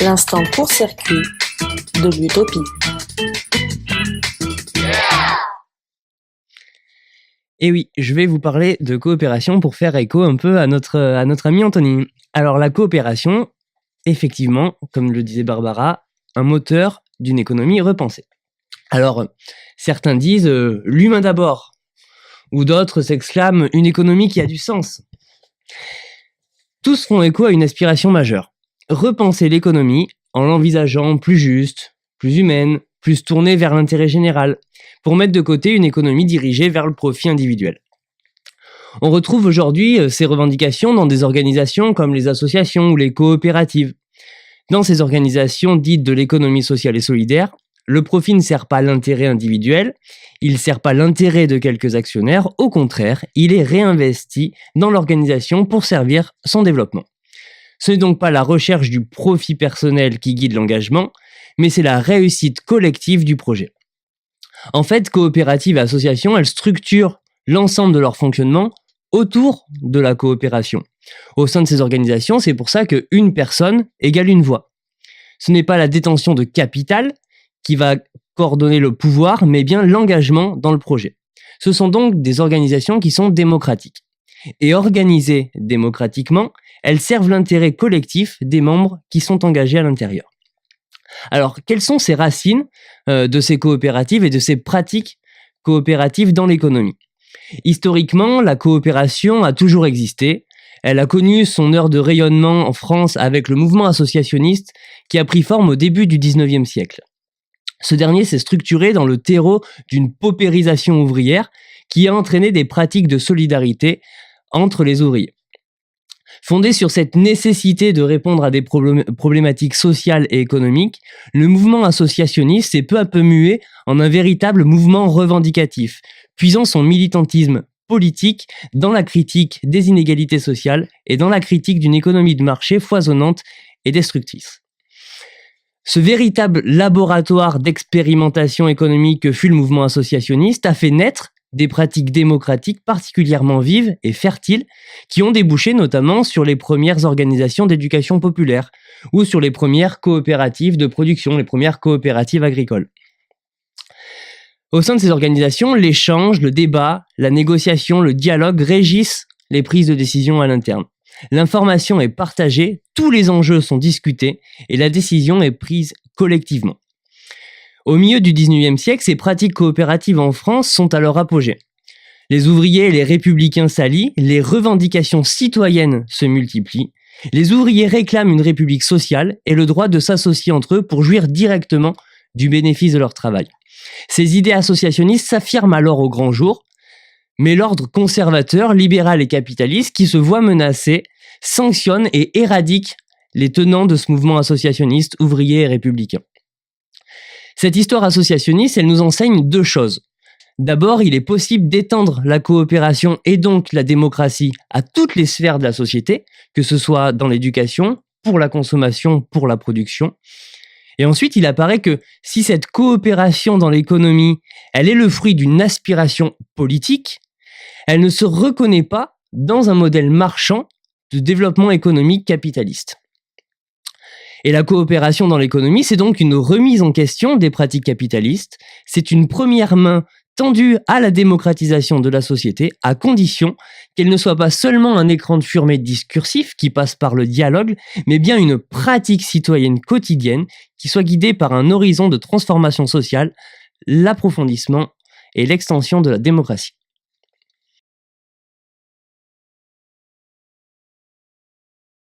L'instant court-circuit de l'utopie. Et oui, je vais vous parler de coopération pour faire écho un peu à notre ami Anthony. Alors la coopération, effectivement, comme le disait Barbara, un moteur d'une économie repensée. Alors, certains disent l'humain d'abord, ou d'autres s'exclament une économie qui a du sens. Tous font écho à une aspiration majeure. Repenser l'économie en l'envisageant plus juste, plus humaine, plus tournée vers l'intérêt général, pour mettre de côté une économie dirigée vers le profit individuel. On retrouve aujourd'hui ces revendications dans des organisations comme les associations ou les coopératives. Dans ces organisations dites de l'économie sociale et solidaire, le profit ne sert pas l'intérêt individuel, il ne sert pas l'intérêt de quelques actionnaires, au contraire, il est réinvesti dans l'organisation pour servir son développement. Ce n'est donc pas la recherche du profit personnel qui guide l'engagement, mais c'est la réussite collective du projet. En fait, coopératives et associations, elles structurent l'ensemble de leur fonctionnement autour de la coopération. Au sein de ces organisations, c'est pour ça qu'une personne égale une voix. Ce n'est pas la détention de capital qui va coordonner le pouvoir, mais bien l'engagement dans le projet. Ce sont donc des organisations qui sont démocratiques. Et organisées démocratiquement, elles servent l'intérêt collectif des membres qui sont engagés à l'intérieur. Alors, quelles sont ces racines de ces coopératives et de ces pratiques coopératives dans l'économie ? Historiquement, la coopération a toujours existé. Elle a connu son heure de rayonnement en France avec le mouvement associationniste qui a pris forme au début du XIXe siècle. Ce dernier s'est structuré dans le terreau d'une paupérisation ouvrière qui a entraîné des pratiques de solidarité entre les ouvriers. Fondé sur cette nécessité de répondre à des problématiques sociales et économiques, le mouvement associationniste s'est peu à peu mué en un véritable mouvement revendicatif, puisant son militantisme politique dans la critique des inégalités sociales et dans la critique d'une économie de marché foisonnante et destructrice. Ce véritable laboratoire d'expérimentation économique que fut le mouvement associationniste a fait naître des pratiques démocratiques particulièrement vives et fertiles qui ont débouché notamment sur les premières organisations d'éducation populaire ou sur les premières coopératives de production, les premières coopératives agricoles. Au sein de ces organisations, l'échange, le débat, la négociation, le dialogue régissent les prises de décision à l'interne. L'information est partagée, tous les enjeux sont discutés et la décision est prise collectivement. Au milieu du XIXe siècle, ces pratiques coopératives en France sont à leur apogée. Les ouvriers et les républicains s'allient, les revendications citoyennes se multiplient, les ouvriers réclament une république sociale et le droit de s'associer entre eux pour jouir directement du bénéfice de leur travail. Ces idées associationnistes s'affirment alors au grand jour, mais l'ordre conservateur, libéral et capitaliste qui se voit menacé sanctionne et éradique les tenants de ce mouvement associationniste, ouvrier et républicain. Cette histoire associationniste, elle nous enseigne deux choses. D'abord, il est possible d'étendre la coopération et donc la démocratie à toutes les sphères de la société, que ce soit dans l'éducation, pour la consommation, pour la production. Et ensuite, il apparaît que si cette coopération dans l'économie, elle est le fruit d'une aspiration politique, elle ne se reconnaît pas dans un modèle marchand de développement économique capitaliste. Et la coopération dans l'économie, c'est donc une remise en question des pratiques capitalistes, c'est une première main tendue à la démocratisation de la société, à condition qu'elle ne soit pas seulement un écran de fumée discursif qui passe par le dialogue, mais bien une pratique citoyenne quotidienne qui soit guidée par un horizon de transformation sociale, l'approfondissement et l'extension de la démocratie.